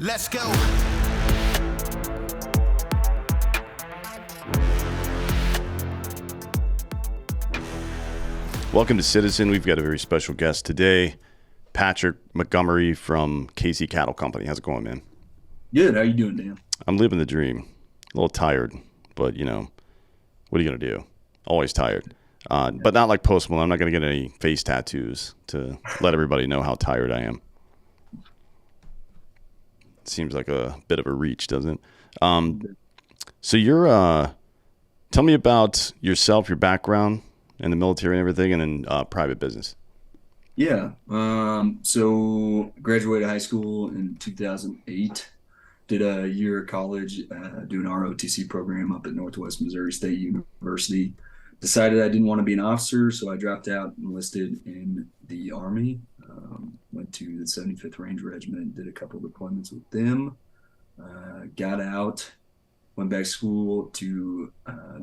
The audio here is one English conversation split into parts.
Let's go. Welcome to Citizen. We've got a very special guest today, Patrick Montgomery from Casey Cattle Company. How's it going, man? Good. How you doing, Dan? I'm living the dream. A little tired, but what are you gonna do? Always tired. But not like Post Malone. I'm not gonna get any face tattoos to let everybody know how tired I am. Seems like a bit of a reach, doesn't it? So tell me about yourself, your background in the military and everything, and then private business. Yeah. So graduated high school in 2008. Did a year of college doing ROTC program up at Northwest Missouri State University. Decided I didn't want to be an officer, so I dropped out, enlisted in the Army. Went to the 75th Ranger Regiment, did a couple of deployments with them. Got out, went back to school to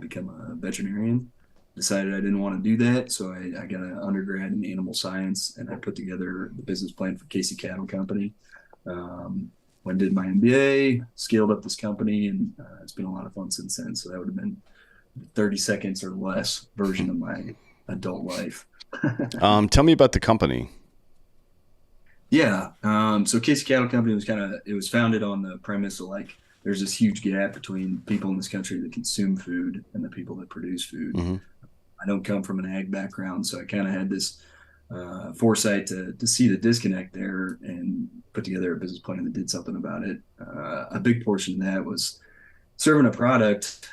become a veterinarian. Decided I didn't want to do that, so I got an undergrad in animal science, and I put together the business plan for Casey Cattle Company. Went and did my MBA, scaled up this company, and it's been a lot of fun since then. So that would have been 30 seconds or less version of my adult life. Tell me about the company. Yeah. So Casey Cattle Company it was founded on the premise of like, there's this huge gap between people in this country that consume food and the people that produce food. Mm-hmm. I don't come from an ag background, so I kind of had this foresight to see the disconnect there and put together a business plan that did something about it. A big portion of that was serving a product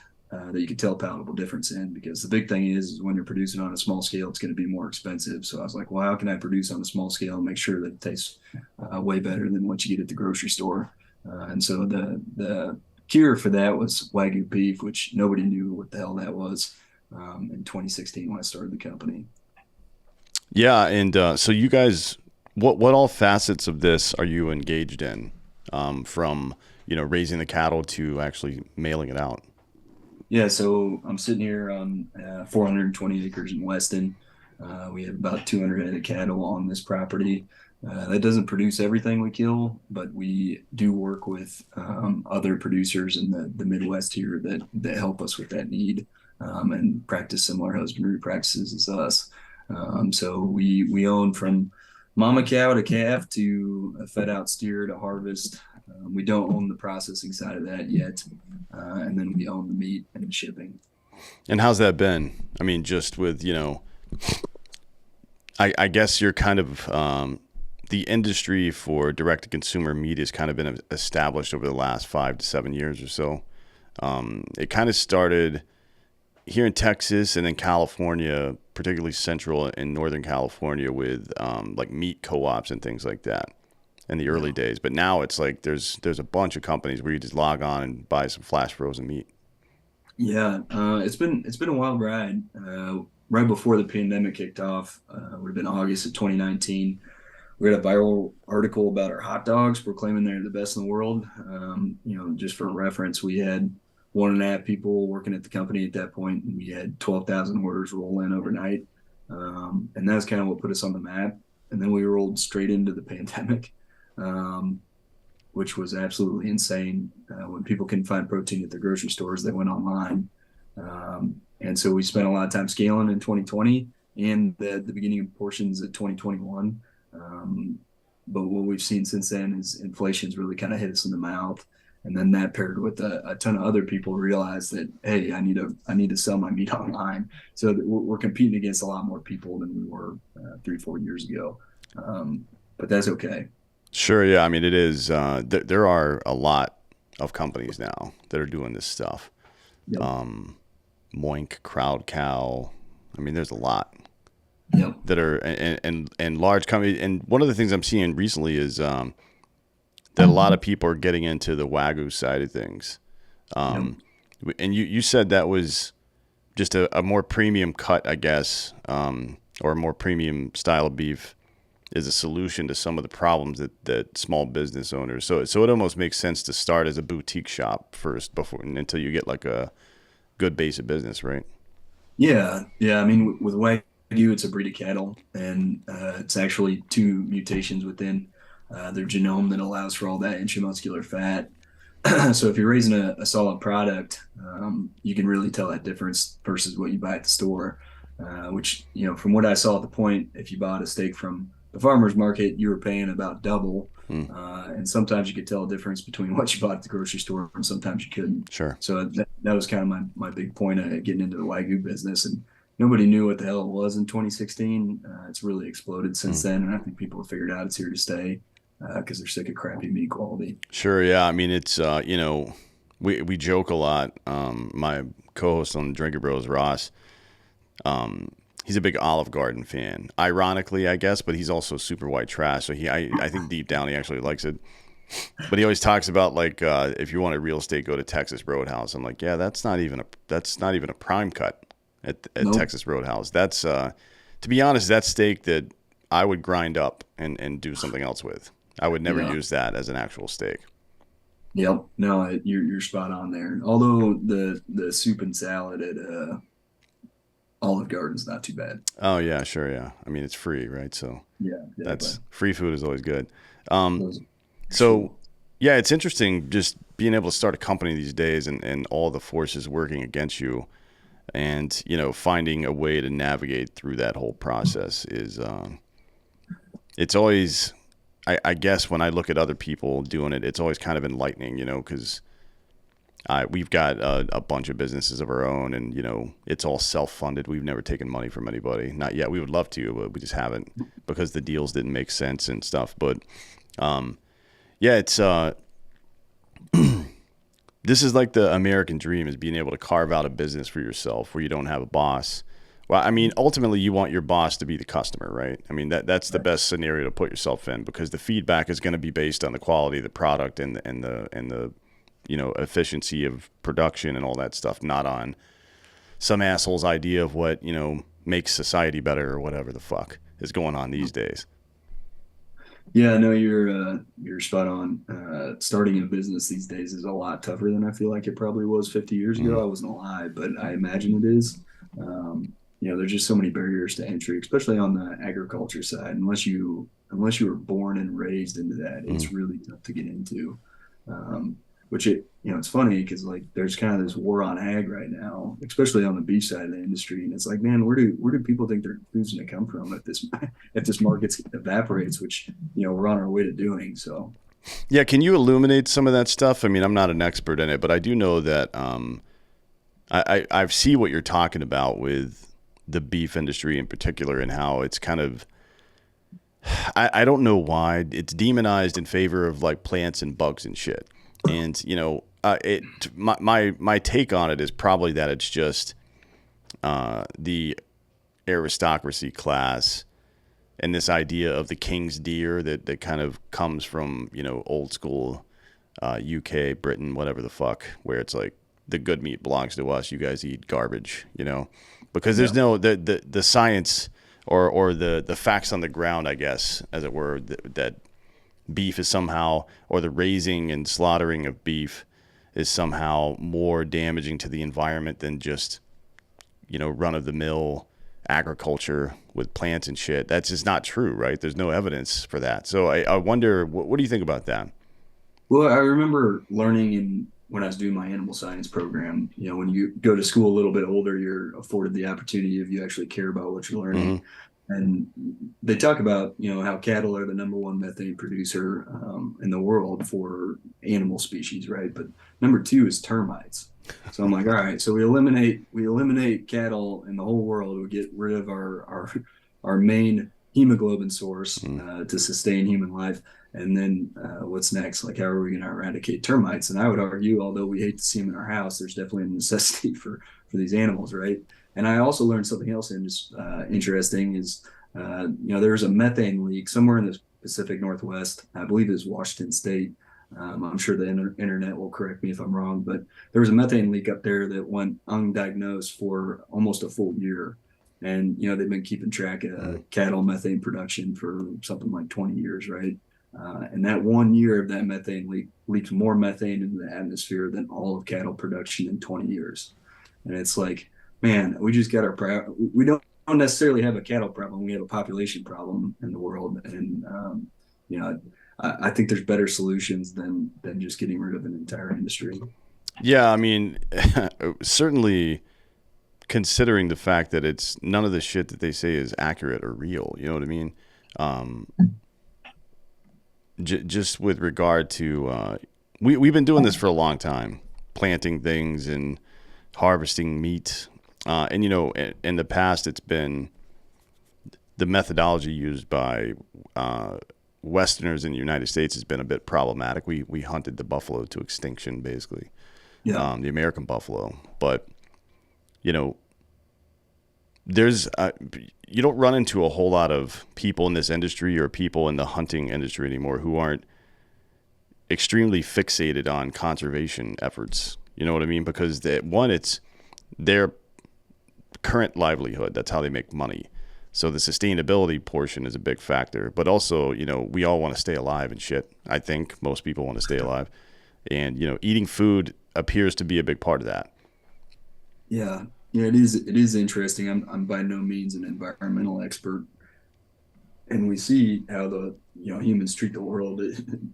that you could tell a palatable difference in, because the big thing is when you're producing on a small scale, it's going to be more expensive. So I was like, well, how can I produce on a small scale and make sure that it tastes way better than what you get at the grocery store? And so the cure for that was Wagyu beef, which nobody knew what the hell that was in 2016 when I started the company. Yeah, and so you guys, what all facets of this are you engaged in, from raising the cattle to actually mailing it out? Yeah, so I'm sitting here on 420 acres in Weston. We have about 200 head of cattle on this property. That doesn't produce everything we kill, but we do work with other producers in the Midwest here that help us with that need and practice similar husbandry practices as us. So we own from mama cow to calf to a fed out steer to harvest. We don't own the processing side of that yet. And then we own the meat and the shipping. And how's that been? I mean, just with, I guess you're kind of, the industry for direct-to-consumer meat has kind of been established over the last 5 to 7 years or so. It kind of started here in Texas and in California, particularly central and northern California, with like meat co-ops and things like that in the early days. But now it's like there's a bunch of companies where you just log on and buy some flash frozen meat. Yeah, it's been a wild ride. Right before the pandemic kicked off, would have been August of 2019. We had a viral article about our hot dogs proclaiming they're the best in the world. Just for reference, we had 1.5 people working at the company at that point, and we had 12,000 orders roll in overnight. And that's kind of what put us on the map. And then we rolled straight into the pandemic, which was absolutely insane. When people couldn't find protein at the grocery stores, they went online. And so we spent a lot of time scaling in 2020 and the beginning of portions of 2021. But what we've seen since then is inflation's really kind of hit us in the mouth. And then that paired with a ton of other people realized that, hey, I need to sell my meat online. So we're competing against a lot more people than we were 3-4 years ago. But that's okay. Sure, yeah. I mean, it is. There are a lot of companies now that are doing this stuff. Yep. Moink, Crowd Cow. I mean, there's a lot. Yep. That are and large companies. And one of the things I'm seeing recently is that a lot of people are getting into the Wagyu side of things. And you said that was just a more premium cut, I guess, or a more premium style of beef is a solution to some of the problems that small business owners. So it almost makes sense to start as a boutique shop first until you get like a good base of business, right? Yeah. I mean, with Wagyu, it's a breed of cattle, and it's actually 2 mutations within their genome that allows for all that intramuscular fat. So if you're raising a solid product, you can really tell that difference versus what you buy at the store. Which, from what I saw at the point, if you bought a steak from the farmer's market, you were paying about double. Hmm. And sometimes you could tell a difference between what you bought at the grocery store and sometimes you couldn't. Sure. So that was kind of my big point of getting into the Wagyu business. And nobody knew what the hell it was in 2016. It's really exploded Hmm. since then. And I think people have figured out it's here to stay because they're sick of crappy meat quality. Sure. Yeah. I mean, it's we joke a lot. My co-host on Drinker Bros, Ross, he's a big Olive Garden fan. Ironically, I guess, but he's also super white trash. So I think deep down he actually likes it. But he always talks about like if you want a real steak, go to Texas Roadhouse. I'm like, yeah, that's not even a prime cut at Nope. Texas Roadhouse. That's to be honest, that steak that I would grind up and do something else with. I would never Yeah. use that as an actual steak. Yep. No, you're spot on there. Although the soup and salad at Olive Garden's not too bad. Oh yeah, sure, yeah. I mean, it's free, right? So Yeah, exactly. that's free food is always good. Um, Those are so cool. yeah, it's interesting just being able to start a company these days and all the forces working against you and finding a way to navigate through that whole process is it's always I guess when I look at other people doing it, it's always kind of enlightening, because we've got a bunch of businesses of our own, and it's all self-funded. We've never taken money from anybody, not yet. We would love to, but we just haven't because the deals didn't make sense and stuff. But yeah, it's this is like the American dream is being able to carve out a business for yourself where you don't have a boss. Well, I mean, ultimately, you want your boss to be the customer, right? I mean, that's the Right. best scenario to put yourself in because the feedback is going to be based on the quality of the product and the efficiency of production and all that stuff, not on some asshole's idea of what makes society better or whatever the fuck is going on these days. Yeah, no, you're spot on. Starting a business these days is a lot tougher than I feel like it probably was 50 years Mm, ago. I wasn't alive, but I imagine it is. There's just so many barriers to entry, especially on the agriculture side. Unless you were born and raised into that, mm. it's really tough to get into. Um, it's funny because like there's kind of this war on ag right now, especially on the beef side of the industry, and it's like, man, where do people think their food's going to come from if this if this market evaporates, which we're on our way to doing. So Yeah, can you illuminate some of that stuff? I mean, I'm not an expert in it, but I do know that I see what you're talking about with the beef industry in particular and how it's kind of I don't know why it's demonized in favor of like plants and bugs and shit. And it my take on it is probably that it's just the aristocracy class and this idea of the king's deer that kind of comes from old school UK, Britain, whatever the fuck, where it's like the good meat belongs to us. You guys eat garbage, because there's yeah, no the science or the facts on the ground, I guess, as it were, that beef is somehow, or the raising and slaughtering of beef is somehow more damaging to the environment than just run of the mill agriculture with plants and shit. That's just not true, right? There's no evidence for that. So I wonder, what do you think about that? well, I remember learning in when I was doing my animal science program. When you go to school a little bit older, you're afforded the opportunity if you actually care about what you're Hmm. learning. And they talk about how cattle are the number one methane producer in the world for animal species, right? But number two is termites. So I'm like, all right, so we eliminate cattle in the whole world. We get rid of our main hemoglobin source Mm. to sustain human life. And then what's next? Like, how are we going to eradicate termites? And I would argue, although we hate to see them in our house, there's definitely a necessity for these animals, right? And I also learned something else interesting is, there was a methane leak somewhere in the Pacific Northwest. I believe it was Washington State. I'm sure the internet will correct me if I'm wrong, but there was a methane leak up there that went undiagnosed for almost a full year. And, they've been keeping track Mm. of cattle methane production for something like 20 years, right? And that 1 year of that methane leak leaked more methane into the atmosphere than all of cattle production in 20 years. And it's like, man, we just got we don't necessarily have a cattle problem. We have a population problem in the world. And, you know, I think there's better solutions than just getting rid of an entire industry. Yeah, I mean, certainly considering the fact that it's none of the shit that they say is accurate or real. You know what I mean? Um, just with regard to we've been doing this for a long time, planting things and harvesting meat, and in the past it's been the methodology used by Westerners in the United States has been a bit problematic. We hunted the buffalo to extinction, basically, Yeah, the American buffalo. But you know, there's you don't run into a whole lot of people in this industry or people in the hunting industry anymore who aren't extremely fixated on conservation efforts. You know what I mean? Because one, it's their current livelihood. That's how they make money. So the sustainability portion is a big factor, but also, we all want to stay alive and shit. I think most people want to stay alive, and eating food appears to be a big part of that. yeah, yeah. It is interesting. I'm by no means an environmental expert, and we see how the humans treat the world.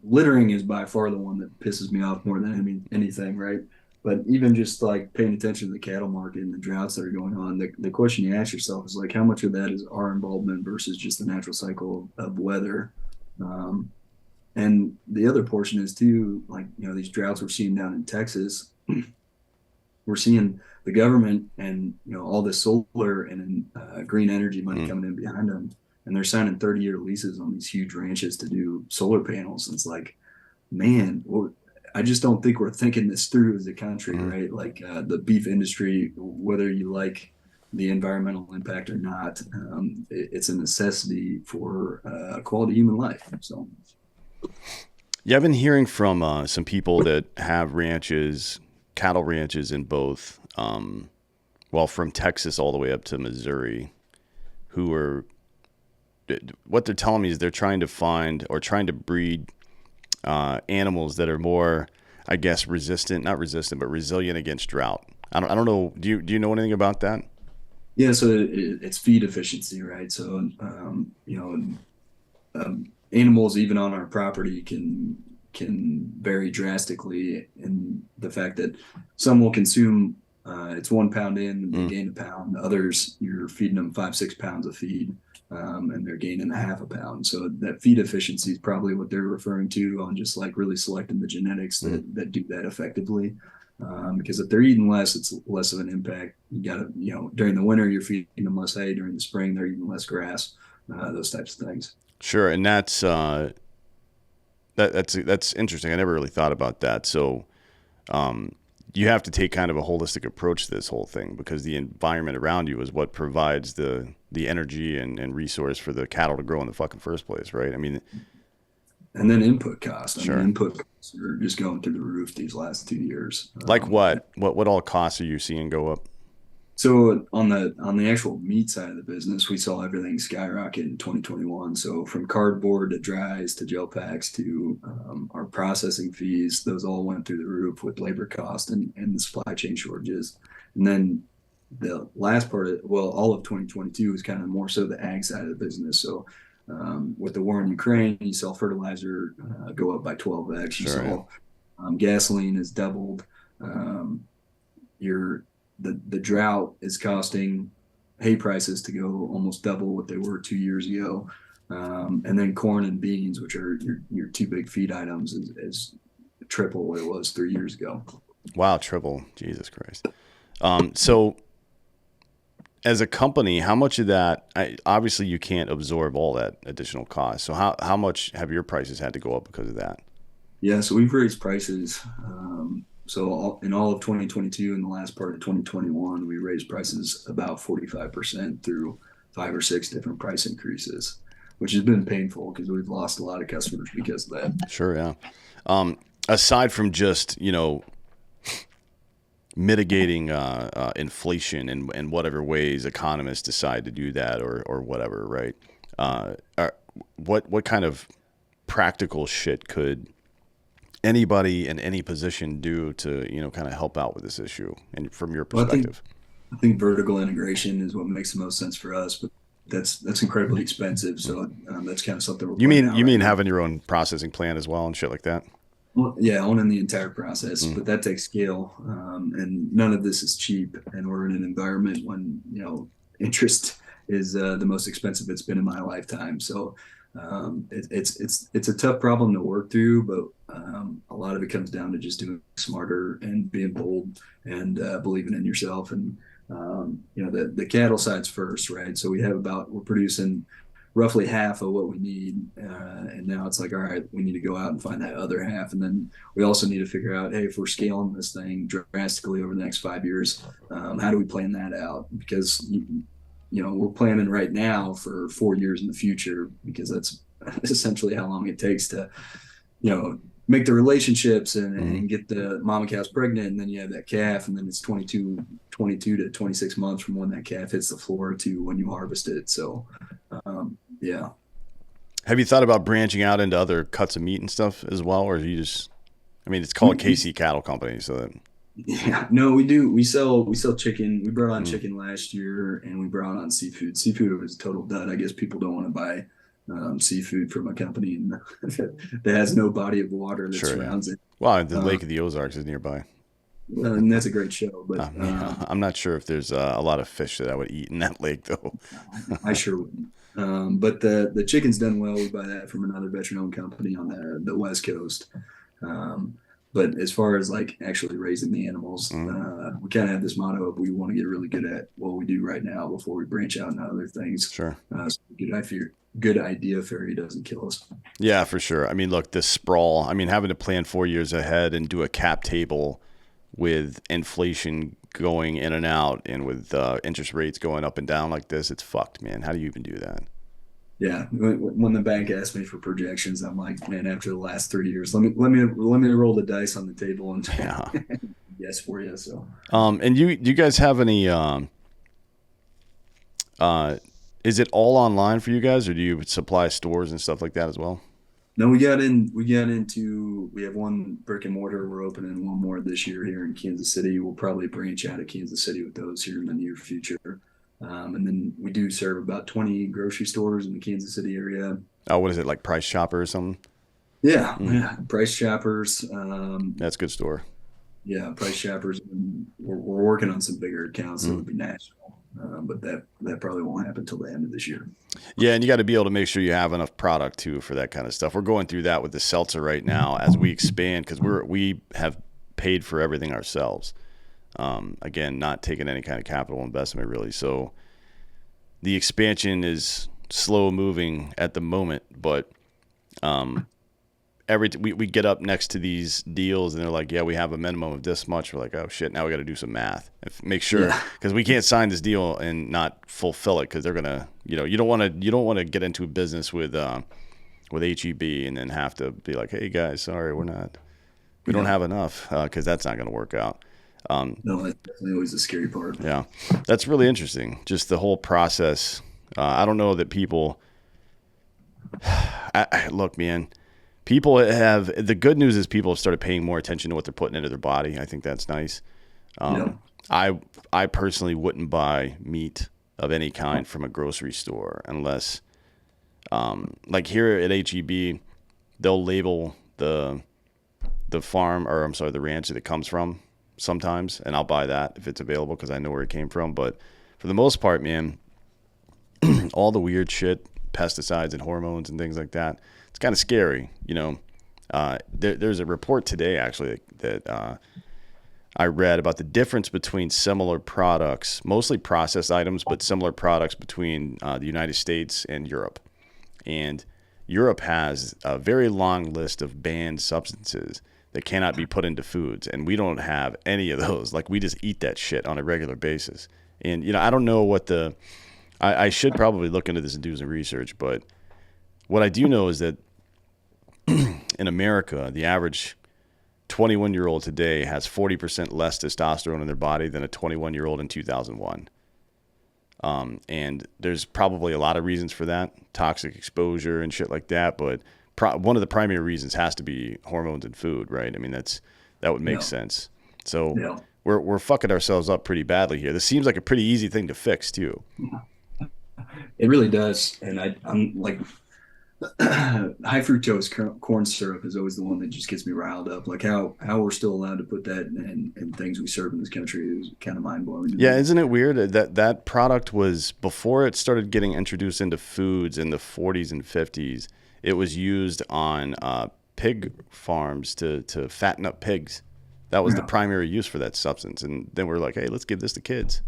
Littering is by far the one that pisses me off more than anything, right? But even just like paying attention to the cattle market and the droughts that are going on, the question you ask yourself is like, how much of that is our involvement versus just the natural cycle of weather? Um, and the other portion is too, like, these droughts we're seeing down in Texas. We're seeing the government and all this solar and green energy money Mm. coming in behind them, and they're signing 30-year leases on these huge ranches to do solar panels. And it's like, man, I just don't think we're thinking this through as a country, Mm. right? Like the beef industry, whether you like the environmental impact or not, it's a necessity for quality human life. So Yeah, I've been hearing from some people that have ranches, cattle ranches in both, well, from Texas all the way up to Missouri, who are what they're telling me is they're trying to find or trying to breed animals that are more, I guess, resistant, not resistant, but resilient against drought. I don't know. Do you know anything about that? yeah, so it's feed efficiency, right? So animals even on our property can vary drastically in the fact that some will consume it's 1 pound in, they Mm. gain a pound. Others, you're feeding them 5 6 pounds of feed, and they're gaining a half a pound. So that feed efficiency is probably what they're referring to on just like really selecting the genetics Mm. that do that effectively. Because if they're eating less, it's less of an impact. You got to, during the winter, you're feeding them less hay. During the spring, they're eating less grass, those types of things. Sure, and that's interesting. I never really thought about that. So um, you have to take kind of a holistic approach to this whole thing because the environment around you is what provides the energy and resource for the cattle to grow in the fucking first place, right? I mean, And then input costs. I mean, sure. input costs are just going through the roof these last 2 years. Like what? What all costs are you seeing go up? So on the actual meat side of the business, we saw everything skyrocket in 2021. So from cardboard to dries to gel packs to our processing fees, those all went through the roof with labor cost and the supply chain shortages. And then the last part of, well, all of 2022 is kind of more so the ag side of the business. So with the war in Ukraine, you saw fertilizer go up by 12x. You Sure, yeah. saw gasoline has doubled. Um, your the drought is costing hay prices to go almost double what they were 2 years ago. And then corn and beans, which are your two big feed items, is triple what it was 3 years ago. Wow, triple. Jesus Christ. So as a company, how much of that? Obviously, you can't absorb all that additional cost. So how much have your prices had to go up because of that? Yeah, so we've raised prices. In all of 2022 and the last part of 2021, we raised prices about 45% through 5 or 6 different price increases, which has been painful because we've lost a lot of customers because of that. Sure, yeah. Aside from just mitigating inflation in whatever ways economists decide to do that or whatever, right? What kind of practical shit could anybody in any position do to kind of help out with this issue and from your Well, I think perspective? I think vertical integration is what makes the most sense for us. But that's incredibly expensive. So that's kind of something we're You playing mean out right now. having your own processing plant as well and shit like that? Well, yeah, owning the entire process, Mm, but that takes scale, and none of this is cheap. And we're in an environment when interest is the most expensive it's been in my lifetime. So it's a tough problem to work through, but a lot of it comes down to just doing smarter and being bold and believing in yourself. And the cattle side's first, right? So we're producing roughly half of what we need. And now it's like, all right, we need to go out and find that other half. And then we also need to figure out, hey, if we're scaling this thing drastically over the next 5 years, how do we plan that out? Because, we're planning right now for 4 years in the future, because that's essentially how long it takes to, make the relationships mm. and get the mama cows pregnant. And then you have that calf, and then it's 22 to 26 months from when that calf hits the floor to when you harvest it. So, yeah. Have you thought about branching out into other cuts of meat and stuff as well, or you just? I mean, it's We, called we KC Cattle Company, so that. yeah, no, we do. We sell chicken. We brought on Mm, chicken last year, and we brought on seafood. Seafood was a total dud. I guess people don't want to buy seafood from a company that has no body of water that sure, yeah. surrounds it. Well, the Uh, Lake of the Ozarks is nearby. and that's a great show, but Yeah, I'm not sure if there's a lot of fish that I would eat in that lake, though. I sure wouldn't. But the chicken's done well. We buy that from another veteran-owned company on the West Coast. Um, but as far as like actually raising the animals, Mm, we kind of have this motto of we want to get really good at what we do right now before we branch out into other things. sure. So good idea fairy doesn't kill us. Yeah, for sure. I mean, look, this sprawl. I mean, having to plan 4 years ahead and do a cap table with inflation going in and out and with interest rates going up and down like this, it's fucked, man. How do you even do that? Yeah, when the bank asked me for projections, I'm like, man, after the last 3 years, let me roll the dice on the table and Yeah. yes for you. So. And you guys have any? Is it all online for you guys, or do you supply stores and stuff like that as well? No, we have one brick and mortar. We're opening one more this year here in Kansas City. We'll probably branch out of Kansas City with those here in the near future. And then we do serve about 20 grocery stores in the Kansas City area. Oh, what is it, like Price Chopper or something? Yeah, Mm, yeah. Price Shoppers. that's a good store. Yeah, Price Shoppers. And we're working on some bigger accounts that Mm. would be national. But that probably won't happen until the end of this year. Yeah, and you got to be able to make sure you have enough product too for that kind of stuff. We're going through that with the seltzer right now as we expand because we have paid for everything ourselves. Again, not taking any kind of capital investment really. So the expansion is slow moving at the moment, but um, we get up next to these deals and they're like, yeah, we have a minimum of this much. We're like, oh shit, now we got to do some math and make sure Yeah, because we can't sign this deal and not fulfill it because they're gonna, you don't want to get into a business with HEB and then have to be like, hey guys, sorry, we don't yeah. have enough because that's not gonna work out. No, that's definitely always the scary part. Yeah, that's really interesting. Just the whole process. I don't know that people. Look, man. People have the good news is people have started paying more attention to what they're putting into their body. I think that's nice. Yeah, Um, I personally wouldn't buy meat of any kind from a grocery store unless, like here at HEB, they'll label the farm or I'm sorry the ranch that it comes from sometimes, and I'll buy that if it's available because I know where it came from. But for the most part, man, all the weird shit, pesticides and hormones and things like that. It's kind of scary, there's a report today actually that I read about the difference between similar products, mostly processed items, but similar products between the United States and Europe. And Europe has a very long list of banned substances that cannot be put into foods, and we don't have any of those. Like we just eat that shit on a regular basis. And I don't know what I should probably look into this and do some research, but what I do know is that in America, the average 21-year-old today has 40% less testosterone in their body than a 21-year-old in 2001. And there's probably a lot of reasons for that, toxic exposure and shit like that. But one of the primary reasons has to be hormones in food, right? I mean, that would make yeah, sense. So yeah. we're fucking ourselves up pretty badly here. This seems like a pretty easy thing to fix too. It really does. And I'm like, high fructose corn syrup is always the one that just gets me riled up. Like how we're still allowed to put that in things we serve in this country is kind of mind blowing to Yeah, me. isn't it weird that that product was before it started getting introduced into foods in the 40s and 50s? It was used on pig farms to fatten up pigs. That was the Yeah. primary use for that substance. And then we're like, hey, let's give this to kids.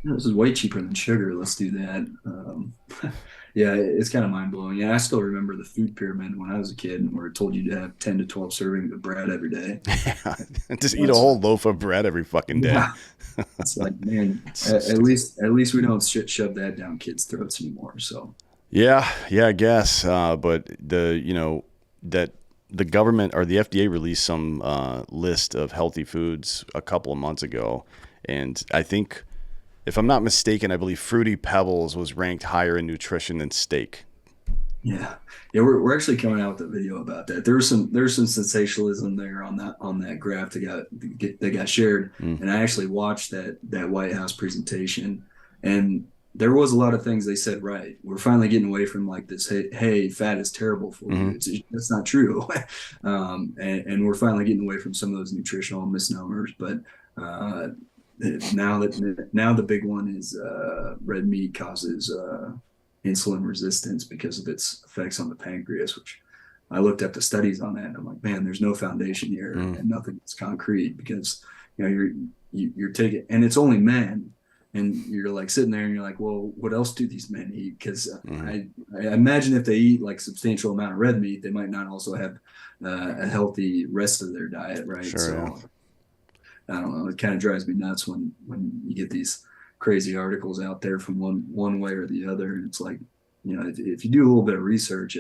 This is way cheaper than sugar. Let's do that. Yeah, it's kind of mind blowing. Yeah, I still remember the food pyramid when I was a kid, and where it told you to have 10 to 12 servings of bread every day. Just eat a That's whole loaf of bread every fucking day. yeah. It's like, man, It's so stupid. at least we don't shove that down kids' throats anymore. So Yeah, yeah, I guess. But that the government or the FDA released some list of healthy foods a couple of months ago, and I think, if I'm not mistaken, I believe Fruity Pebbles was ranked higher in nutrition than steak. yeah, yeah, we're actually coming out with a video about that. There's some sensationalism there on that graph that got shared, Mm. and I actually watched that White House presentation, and there was a lot of things they said right. We're finally getting away from like this, hey, fat is terrible for you. Hmm. That's not true, and we're finally getting away from some of those nutritional misnomers. But uh, now the big one is red meat causes insulin resistance because of its effects on the pancreas, which I looked up the studies on that and I'm like, man, there's no foundation here Mm. and nothing that's concrete because you're taking, and it's only men, and you're like sitting there and you're like, well, what else do these men eat? Because Hmm. I imagine if they eat like substantial amount of red meat, they might not also have a healthy rest of their diet, right? Sure, yeah. So I don't know. It kind of drives me nuts when you get these crazy articles out there from one way or the other. And it's like, if you do a little bit of research,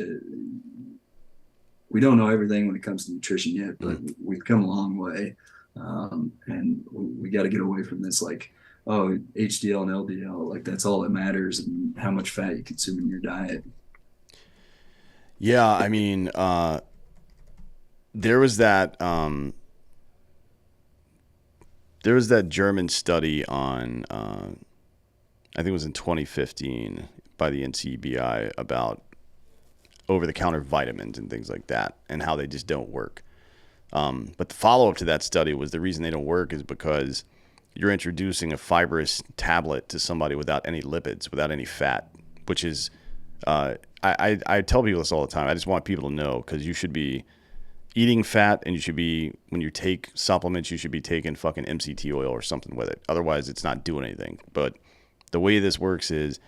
we don't know everything when it comes to nutrition yet, but Mm. we've come a long way. And we got to get away from this, like, oh, HDL and LDL, like that's all that matters, and how much fat you consume in your diet. Yeah, I mean, there was that there was that German study on I think it was in 2015 by the NCBI about over-the-counter vitamins and things like that, and how they just don't work. But the follow-up to that study was the reason they don't work is because you're introducing a fibrous tablet to somebody without any lipids, without any fat, which is I tell people this all the time. I just want people to know, because you should be eating fat, and you should be, when you take supplements, you should be taking fucking MCT oil or something with it. Otherwise, it's not doing anything. But the way this works is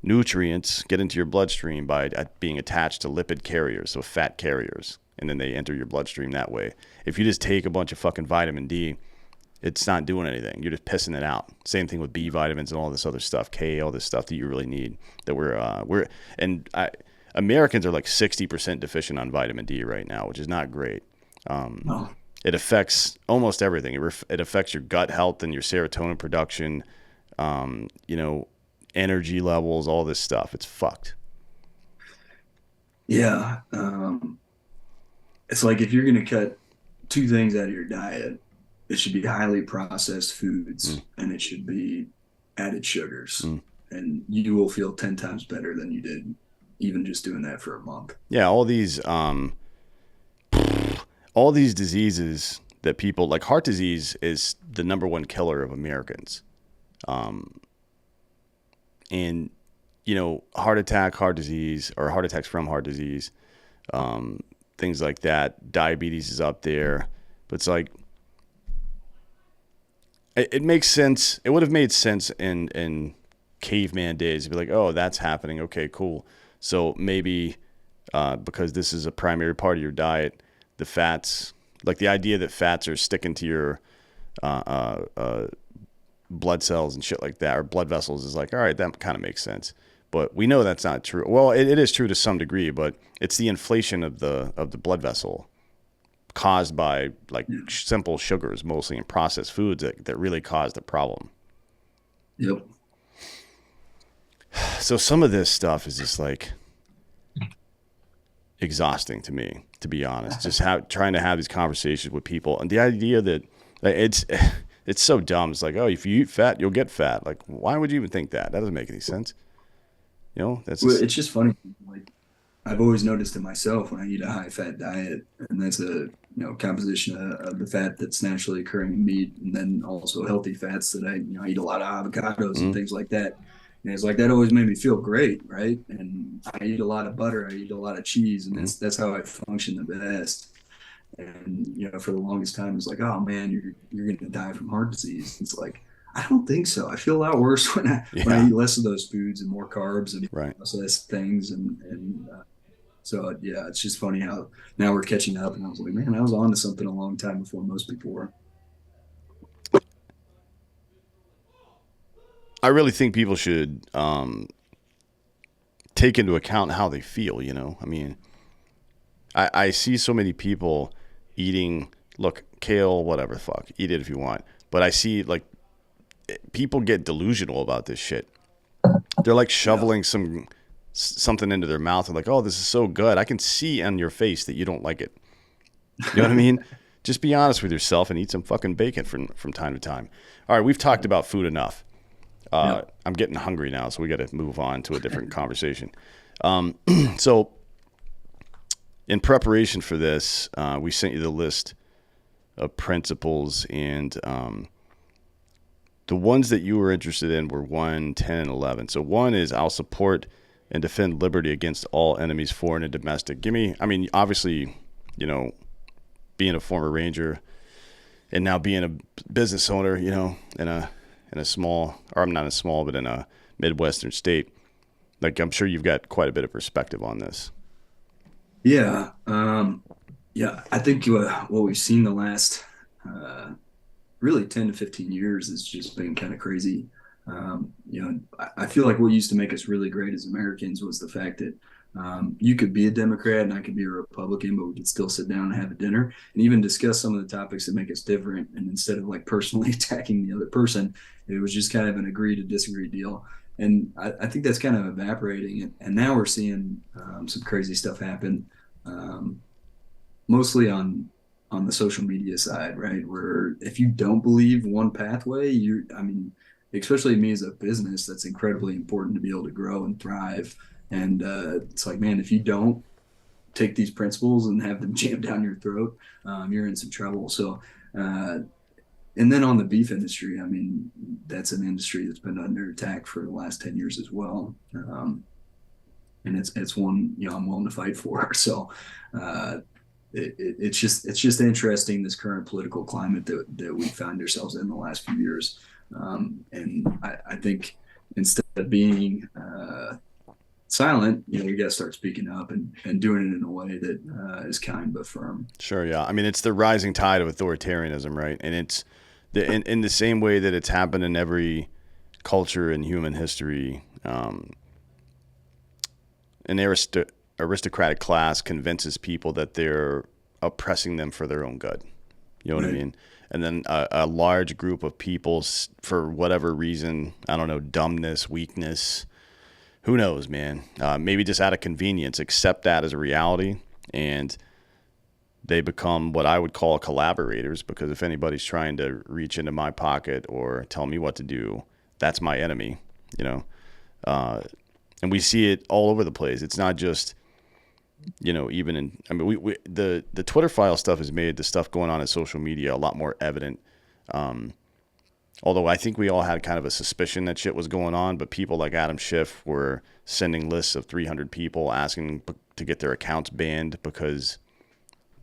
nutrients get into your bloodstream by being attached to lipid carriers, so fat carriers, and then they enter your bloodstream that way. If you just take a bunch of fucking vitamin D, it's not doing anything. You're just pissing it out. Same thing with B vitamins and all this other stuff, K, all this stuff that you really need. That we're and I, Americans are like 60% deficient on vitamin D right now, which is not great. Um, Oh, it affects almost everything. It affects your gut health and your serotonin production. Um, you know, energy levels, all this stuff. It's fucked. yeah. It's like if you're going to cut two things out of your diet, it should be highly processed Mm, foods and it should be added sugars. mm. And you will feel 10 times better than you did even just doing that for a month. Yeah, all these diseases that people like, heart disease is the number one killer of Americans. Um, and heart attack, heart disease, or heart attacks from heart disease, um, things like that. Diabetes is up there, but it's like it makes sense. It would have made sense in caveman days to be like, oh, that's happening. Okay, cool. So maybe because this is a primary part of your diet, the fats, like the idea that fats are sticking to your uh, uh, uh, blood cells and shit like that, or blood vessels, is like, all right, that kind of makes sense. But we know that's not true. Well, it is true to some degree, but it's the inflation of the blood vessel caused by like simple sugars, mostly in processed foods, that really caused the problem. Yep. So some of this stuff is just like exhausting to me, to be honest. Just trying to have these conversations with people, and the idea that like, it's so dumb. It's like, oh, if you eat fat, you'll get fat. Like, why would you even think that? That doesn't make any sense. You know, that's Well, just, it's just funny. Like I've always noticed it myself when I eat a high fat diet, and that's a composition of the fat that's naturally occurring in meat, and then also healthy fats that I eat a lot of avocados and mm, things like that. And it's like that always made me feel great, right? And I eat a lot of butter, I eat a lot of cheese, and mm, that's how I function the best. And for the longest time, it's like, oh man, you're gonna die from heart disease. It's like I don't think so. I feel a lot worse when I yeah, eat less of those foods and more carbs and right. less things and so yeah, it's just funny how now we're catching up. And I was like, man, I was on to something a long time before most people were. I really think people should take into account how they feel. I mean, I see so many people eating, look, kale, whatever the fuck, eat it if you want. But I see like people get delusional about this shit. They're like Yeah, shoveling something into their mouth and like, oh, this is so good. I can see on your face that you don't like it. You know what I mean? Just be honest with yourself and eat some fucking bacon from time to time. All right, we've talked yeah, about food enough. yeah, I'm getting hungry now, so we got to move on to a different conversation. So, in preparation for this, we sent you the list of principles, and the ones that you were interested in were 1, 10, and 11. So, 1 is I'll support and defend liberty against all enemies, foreign and domestic. I mean, obviously, you know, being a former Ranger and now being a business owner, in a small, or I'm not a small, but in a Midwestern state, like I'm sure you've got quite a bit of perspective on this. yeah. Yeah, I think what we've seen the last uh, really 10 to 15 years has just been kind of crazy. I feel like what used to make us really great as Americans was the fact that you could be a Democrat and I could be a Republican, but we could still sit down and have a dinner and even discuss some of the topics that make us different. And instead of like personally attacking the other person, it was just kind of an agree to disagree deal. And I think that's kind of evaporating. And now we're seeing some crazy stuff happen. Um, Mostly on the social media side, right? Where if you don't believe one pathway, I mean, especially me as a business, that's incredibly important to be able to grow and thrive. And it's like, man, if you don't take these principles and have them jammed down your throat, you're in some trouble. So, uh, and then on the beef industry, I mean, that's an industry that's been under attack for the last 10 years as well. And it's one, I'm willing to fight for. So, uh, it's just interesting this current political climate that we found ourselves in the last few years, and I think instead of being silent, you got to start speaking up and doing it in a way that is kind but firm. Sure, yeah. I mean, it's the rising tide of authoritarianism, right? And it's in the same way that it's happened in every culture in human history. An aristocratic class convinces people that they're oppressing them for their own good. You know what I Right. mean? And then a large group of people, for whatever reason, I don't know, dumbness, weakness, who knows, man? Maybe just out of convenience, accept that as a reality, and they become what I would call collaborators. Because if anybody's trying to reach into my pocket or tell me what to do, that's my enemy. You know, uh, and we see it all over the place. It's not just even in. I mean, the Twitter file stuff has made the stuff going on in social media a lot more evident. Although I think we all had kind of a suspicion that shit was going on, but people like Adam Schiff were sending lists of 300 people asking to get their accounts banned because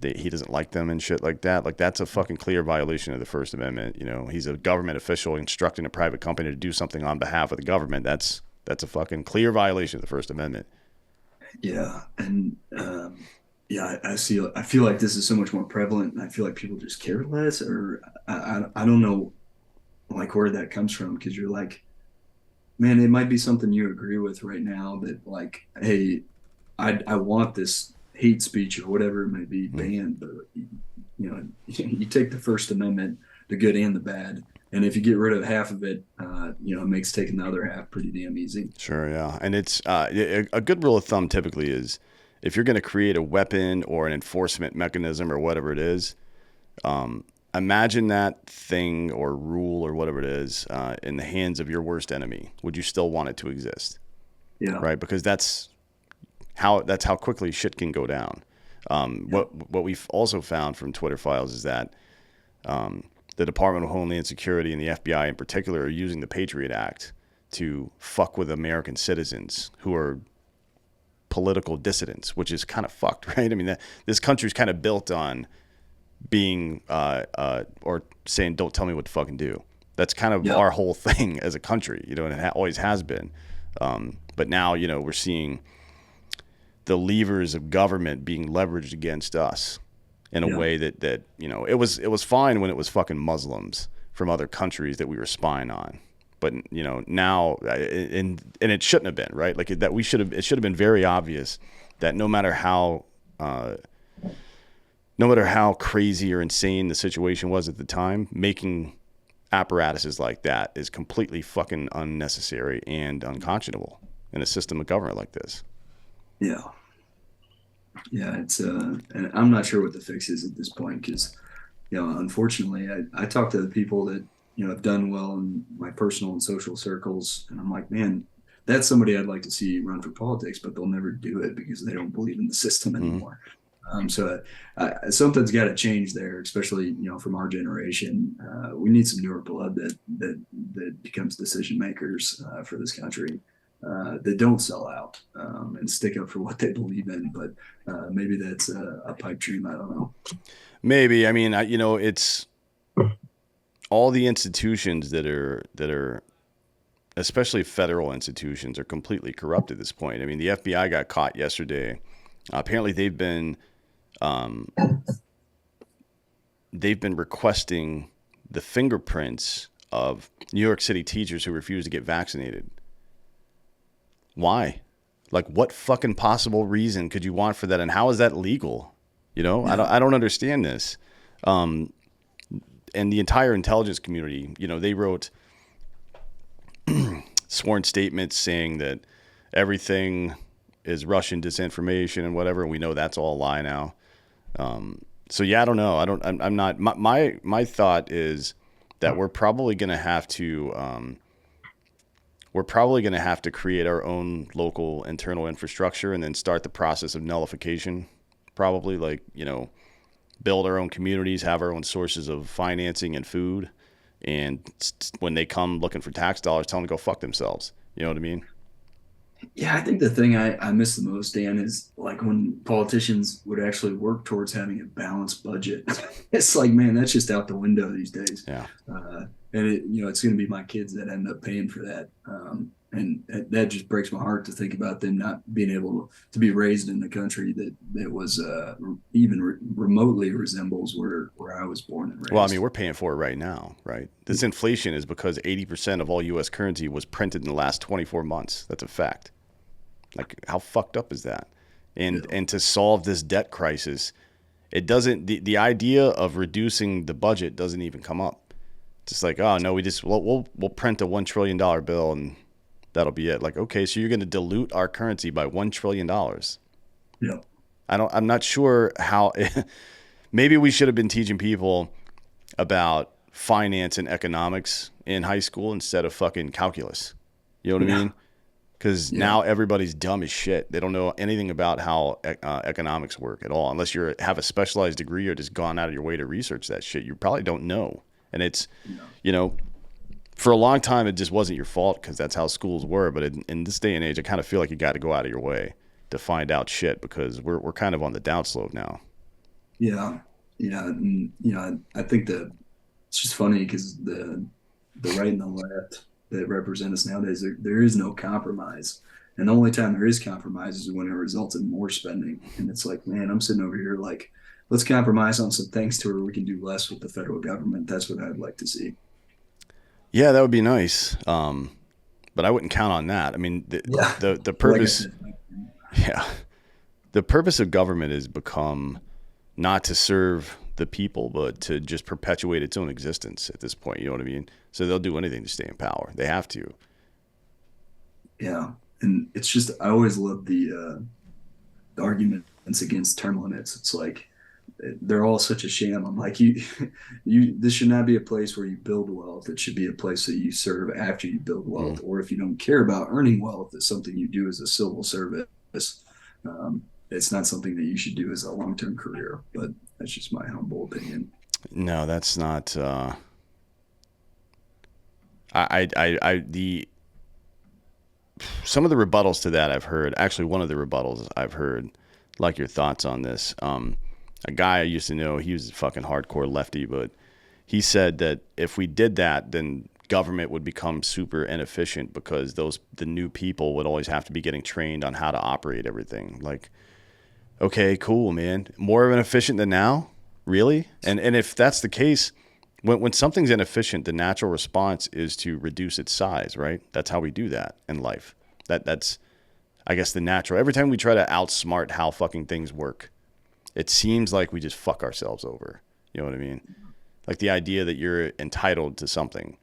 he doesn't like them and shit like that. Like that's a fucking clear violation of the First Amendment. He's a government official instructing a private company to do something on behalf of the government. That's a fucking clear violation of the First Amendment. Yeah, and yeah, I feel like this is so much more prevalent, and I feel like people just care less, or I don't know like where that comes from because you're like, man, it might be something you agree with right now that like, hey, I want this hate speech or whatever it may be Mm. banned, but you take the First Amendment, the good and the bad, and if you get rid of half of it, it makes taking the other half pretty damn easy. Sure, yeah. And it's a good rule of thumb typically is if you're going to create a weapon or an enforcement mechanism or whatever it is, imagine that thing or rule or whatever it is in the hands of your worst enemy. Would you still want it to exist? Yeah. right? Because that's how quickly shit can go down. Yep. What we've also found from Twitter files is that the Department of Homeland Security and the FBI in particular are using the Patriot Act to fuck with American citizens who are political dissidents, which is kind of fucked, right? I mean, this country's kind of built on being or saying, "Don't tell me what to fucking do." That's kind of Yep. our whole thing as a country, and it always has been. But now, we're seeing the levers of government being leveraged against us in a Yep. way that it was fine when it was fucking Muslims from other countries that we were spying on, but now and it shouldn't have been, right? Like that we should have it should have been very obvious that uh, no matter how crazy or insane the situation was at the time, making apparatuses like that is completely fucking unnecessary and unconscionable in a system of government like this. Yeah. Yeah. And I'm not sure what the fix is at this point because, unfortunately, I talk to the people that, have done well in my personal and social circles. And I'm like, man, that's somebody I'd like to see run for politics, but they'll never do it because they don't believe in the system Mm-hmm. anymore. Something's got to change there, especially from our generation. We need some newer blood that becomes decision makers for this country. That don't sell out and stick up for what they believe in. But maybe that's a pipe dream. I don't know. Maybe. I mean, it's all the institutions that are especially federal institutions are completely corrupt at this point. I mean, the FBI got caught yesterday. Apparently, um, they've been requesting the fingerprints of New York City teachers who refuse to get vaccinated. Why? Like, what fucking possible reason could you want for that, and how is that legal? Yeah, I don't understand this. Um, and the entire intelligence community, they wrote sworn statements saying that everything is Russian disinformation and whatever, and we know that's all a lie now. So yeah, I don't know. I'm not. My thought is that we're probably going to have to create our own local internal infrastructure and then start the process of nullification. Probably like build our own communities, have our own sources of financing and food, and when they come looking for tax dollars, tell them to go fuck themselves. You know what I mean? yeah. I think the thing I miss the most, Dan, is like when politicians would actually work towards having a balanced budget. It's like, man, that's just out the window these days. Yeah. And it's going to be my kids that end up paying for that. And that just breaks my heart to think about them not being able to be raised in a country that was even remotely resembles where I was born and Well, I mean, raised. we're paying for it right now, right? This inflation is because 80% of all U.S. currency was printed in the last 24 months. That's a fact. Like, how fucked up is that? And Yeah, and to solve this debt crisis, it doesn't. The idea of reducing the budget doesn't even come up. It's just like, oh no, we'll print a $1 trillion bill and that'll be it. Like, okay, so you're going to dilute our currency by $1 trillion. yeah, I'm not sure how. Maybe we should have been teaching people about finance and economics in high school instead of fucking calculus. You know what I yeah, mean? Because yeah. now everybody's dumb as shit. They don't know anything about how economics work at all, unless you have a specialized degree or just gone out of your way to research that shit. You probably don't know, and it's, Yeah. you know, for a long time it just wasn't your fault because that's how schools were. But in this day and age, I kind of feel like you got to go out of your way to find out shit because we're kind of on the downslope now. Yeah, yeah, and I think that it's just funny because the right and the left that represent us nowadays, there is no compromise, and the only time there is compromise is when it results in more spending. And it's like, man, I'm sitting over here like, let's compromise on some things to where we can do less with the federal government. That's what I'd like to see. Yeah, that would be nice. But I wouldn't count on that. I mean, Yeah, the but like I purpose, said, yeah, the purpose of government has become not to serve the people, but to just perpetuate its own existence at this point. You know what I mean? So they'll do anything to stay in power. They have to. yeah, and it's just I always love the arguments against term limits. It's like they're all such a sham. I'm like, you, this should not be a place where you build wealth. It should be a place that you serve after you build wealth. Mm. Or if you don't care about earning wealth, it's something you do as a civil service. It's not something that you should do as a long-term career, but that's just my humble opinion. No, that's not. The some of the rebuttals to that I've heard. Actually, one of the rebuttals I've heard. Like your thoughts on this. A guy I used to know, he was a fucking hardcore lefty, but he said that if we did that, then government would become super inefficient because the new people would always have to be getting trained on how to operate everything. Like, okay, cool, man. More inefficient than now? Really? And if that's the case, when something's inefficient, the natural response is to reduce its size, right? That's how we do that in life. That's I guess the natural. Every time we try to outsmart how fucking things work, it seems like we just fuck ourselves over. You know what I mean? Like the idea that you're entitled to something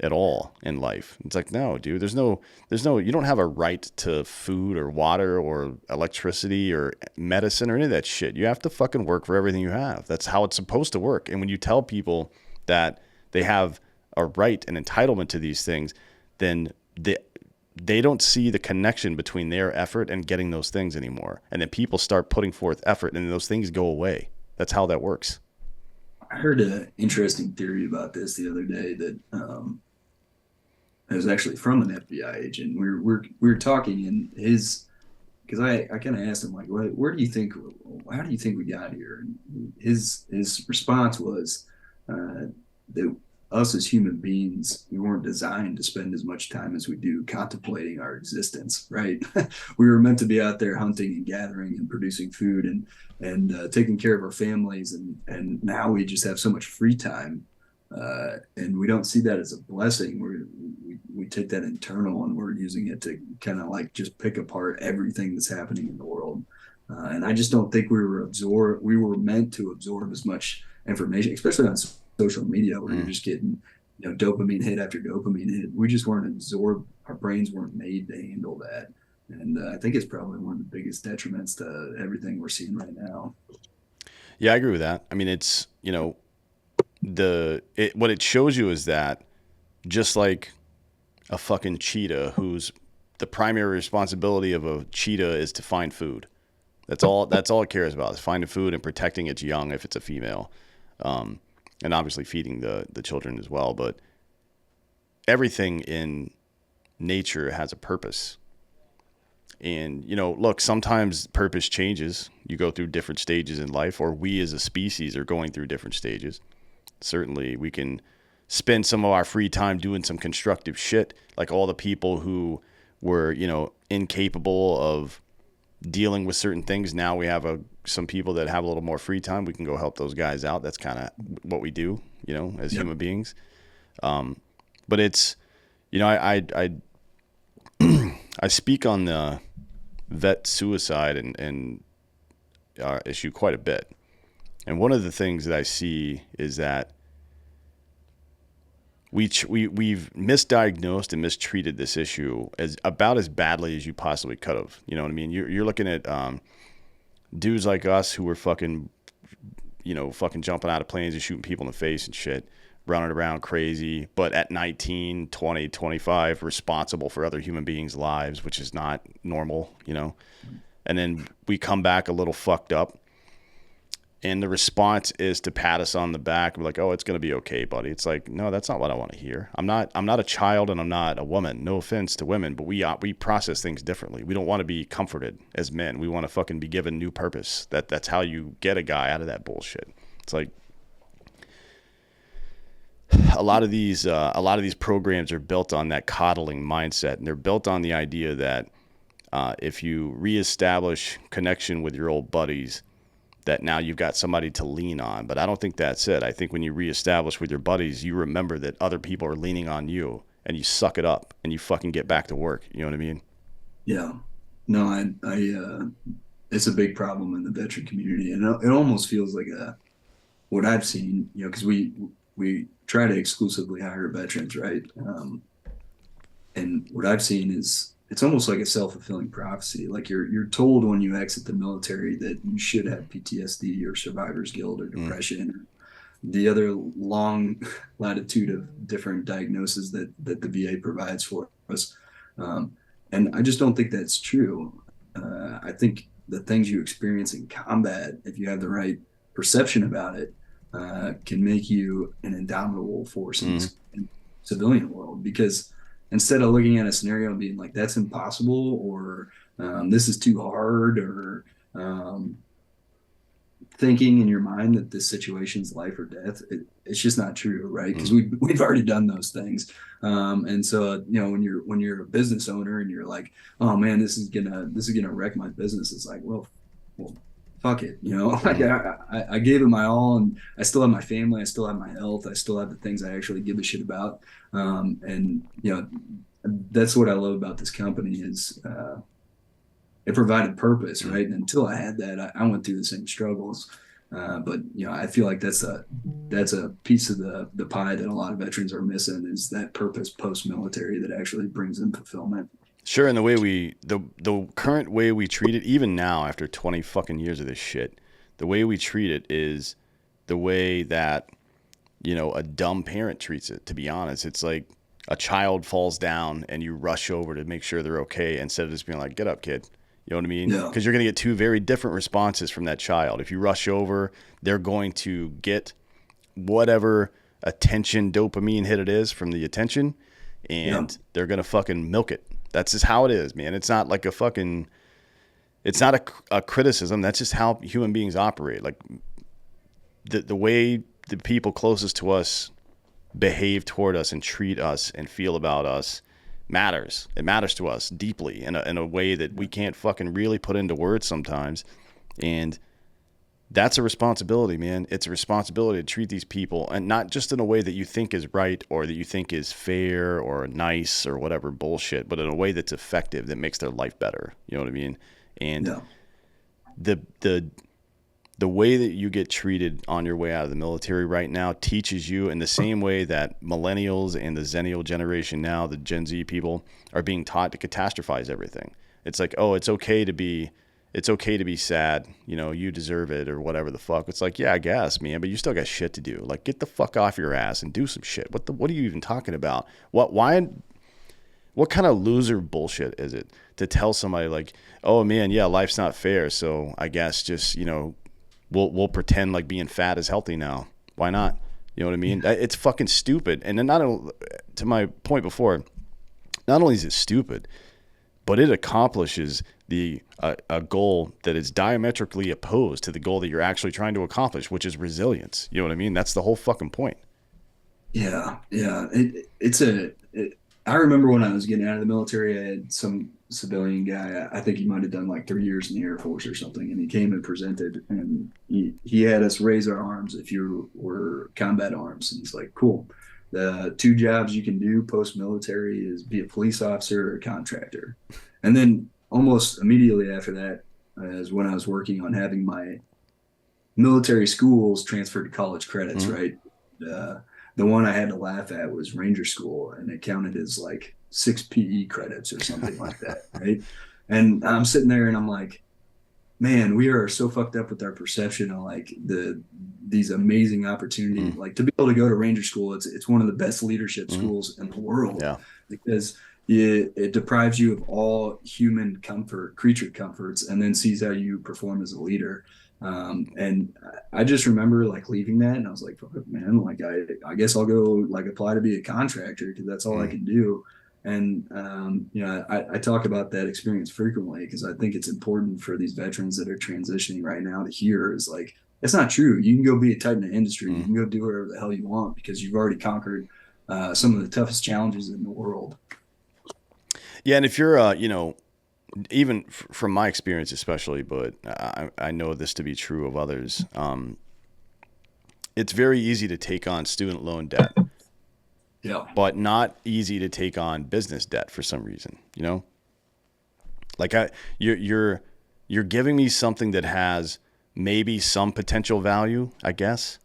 at all in life. It's like, no, dude, you don't have a right to food or water or electricity or medicine or any of that shit. You have to fucking work for everything you have. That's how it's supposed to work. And when you tell people that they have a right and entitlement to these things, then they don't see the connection between their effort and getting those things anymore. And then people start putting forth effort and those things go away. That's how that works. I heard an interesting theory about this the other day that it was actually from an FBI agent. We were talking, and his, because I kind of asked him like, where do you think, how do you think we got here? And his response was that us as human beings, we weren't designed to spend as much time as we do contemplating our existence, right? We were meant to be out there hunting and gathering and producing food and taking care of our families, and now we just have so much free time, and we don't see that as a blessing. We take that internal and we're using it to kind of like just pick apart everything that's happening in the world. And I just don't think we were meant to absorb as much information, especially on social media where you're Mm. just getting, dopamine hit after dopamine hit. We just weren't absorbed. Our brains weren't made to handle that. And I think it's probably one of the biggest detriments to everything we're seeing right now. Yeah, I agree with that. I mean, it's, what it shows you is that just like a fucking cheetah whose the primary responsibility of a cheetah is to find food. That's all it cares about is finding food and protecting its young if it's a female. And obviously feeding the children as well. But everything in nature has a purpose. And, look, sometimes purpose changes. You go through different stages in life, or we as a species are going through different stages. Certainly, we can spend some of our free time doing some constructive shit, like all the people who were, incapable of dealing with certain things. Now we have some people that have a little more free time. We can go help those guys out. That's kind of what we do, as Yep. human beings. But it's, I I speak on the vet suicide and issue quite a bit. And one of the things that I see is that we've misdiagnosed and mistreated this issue as badly as you possibly could have. You know what I mean? You're looking at dudes like us who were fucking jumping out of planes and shooting people in the face and shit, running around crazy, but at 19, 20, 25, responsible for other human beings' lives, which is not normal. And then we come back a little fucked up. And the response is to pat us on the back and be like, "Oh, it's going to be okay, buddy." It's like, no, that's not what I want to hear. I'm not a child and I'm not a woman. No offense to women, but we process things differently. We don't want to be comforted as men. We want to fucking be given new purpose. That's how you get a guy out of that bullshit. It's like a lot of these programs are built on that coddling mindset, and they're built on the idea that if you reestablish connection with your old buddies, that now you've got somebody to lean on. But I don't think that's it. I think when you reestablish with your buddies, you remember that other people are leaning on you and you suck it up and you fucking get back to work. You know what I mean? Yeah. No, it's a big problem in the veteran community, and it almost feels like what I've seen, because we try to exclusively hire veterans, right? And what I've seen it's almost like a self-fulfilling prophecy. Like you're told when you exit the military that you should have PTSD or survivor's guilt or Mm. depression or the other long latitude of different diagnoses that the VA provides for us. Um, and I just don't think that's true. I think the things you experience in combat, if you have the right perception about it, can make you an indomitable force in, Mm. in civilian world. Because instead of looking at a scenario and being like, "That's impossible," or "This is too hard," or thinking in your mind that this situation's life or death, it's just not true, right? Because Mm. we've already done those things. And so when you're a business owner and you're like, "Oh man, this is gonna wreck my business," it's like, well, fuck it, like Mm. I gave it my all, and I still have my family, I still have my health, I still have the things I actually give a shit about. And that's what I love about this company is it provided purpose, Mm. right? And until I had that, I went through the same struggles. But I feel like that's a piece of the pie that a lot of veterans are missing is that purpose post military that actually brings them fulfillment. Sure, and the current way we treat it, even now after 20 fucking years of this shit, the way we treat it is the way that a dumb parent treats it. To be honest, it's like a child falls down and you rush over to make sure they're okay instead of just being like, "Get up, kid." You know what I mean? Yeah, Because you're going to get two very different responses from that child. If you rush over, they're going to get whatever attention dopamine hit it is from the attention, yeah, and they're going to fucking milk it. That's just how it is, man. It's not like it's not a criticism. That's just how human beings operate. Like the way the people closest to us behave toward us and treat us and feel about us matters. It matters to us deeply in a way that we can't fucking really put into words sometimes. And that's a responsibility, man. It's a responsibility to treat these people, and not just in a way that you think is right or that you think is fair or nice or whatever bullshit, but in a way that's effective, that makes their life better. You know what I mean? And yeah, the the the way that you get treated on your way out of the military right now teaches you in the same way that millennials and the Zennial generation now, the Gen Z people, are being taught to catastrophize everything. It's like, oh, it's okay to be sad. You deserve it or whatever the fuck. It's like, yeah, I guess, man, but you still got shit to do. Like, get the fuck off your ass and do some shit. What are you even talking about? What kind of loser bullshit is it to tell somebody like, oh man, yeah, life's not fair, so I guess just, we'll pretend like being fat is healthy now. Why not? You know what I mean? It's fucking stupid. And then to my point before, not only is it stupid, but it accomplishes a goal that is diametrically opposed to the goal that you're actually trying to accomplish, which is resilience. You know what I mean? That's the whole fucking point. yeah. I remember when I was getting out of the military, I had some civilian guy. I think he might have done like 3 years in the Air Force or something, and he came and presented, and he had us raise our arms if you were combat arms, and he's like, "Cool. The two jobs you can do post military is be a police officer or a contractor." And then almost immediately after that is when I was working on having my military schools transferred to college credits, Mm-hmm. right? Uh, the one I had to laugh at was Ranger School, and it counted as like 6 PE credits or something like that, right? And I'm sitting there and I'm like, man, we are so fucked up with our perception of like these amazing opportunities. Mm-hmm. Like to be able to go to Ranger School, it's one of the best leadership Mm-hmm. schools in the world Yeah. because it deprives you of all human comfort, creature comforts, and then sees how you perform as a leader. And I just remember like leaving that, and I was like, "Fuck it, man, like I guess I'll go like apply to be a contractor because that's all I Mm-hmm. can do." And I talk about that experience frequently because I think it's important for these veterans that are transitioning right now to hear is like it's not true. You can go be a titan in the industry. You Mm-hmm. can go do whatever the hell you want because you've already conquered some of the toughest challenges in the world. Yeah, and if you're, even from my experience, especially, but I know this to be true of others. It's very easy to take on student loan debt, Yeah. but not easy to take on business debt for some reason. Like you're giving me something that has maybe some potential value, I guess,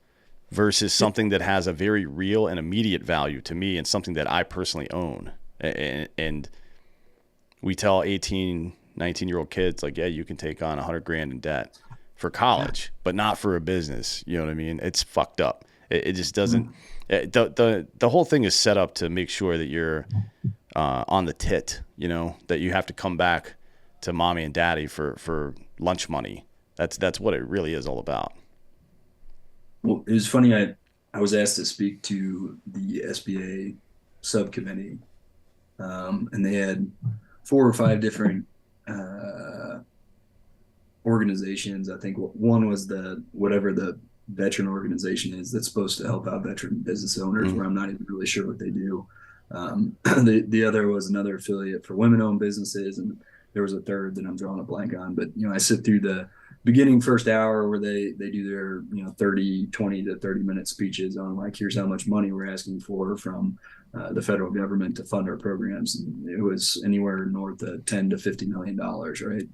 versus something that has a very real and immediate value to me and something that I personally own. And we tell 18, 19-year-old kids like, yeah, you can take on 100 grand in debt for college, but not for a business. You know what I mean? It's fucked up. It just doesn't. The whole thing is set up to make sure that you're on the tit. You know, that you have to come back to mommy and daddy for lunch money. That's what it really is all about. Well, it was funny. I was asked to speak to the SBA subcommittee, and they had 4 or 5 different uh, organizations. I think one was the whatever the veteran organization is that's supposed to help out veteran business owners, Mm-hmm. where I'm not even really sure what they do. The other was another affiliate for women-owned businesses, and there was a third that I'm drawing a blank on. But I sit through the beginning first hour where they do their 20 to 30 minute speeches on like, here's how much money we're asking for from the federal government to fund our programs, and it was anywhere north of 10 to 50 million dollars, right?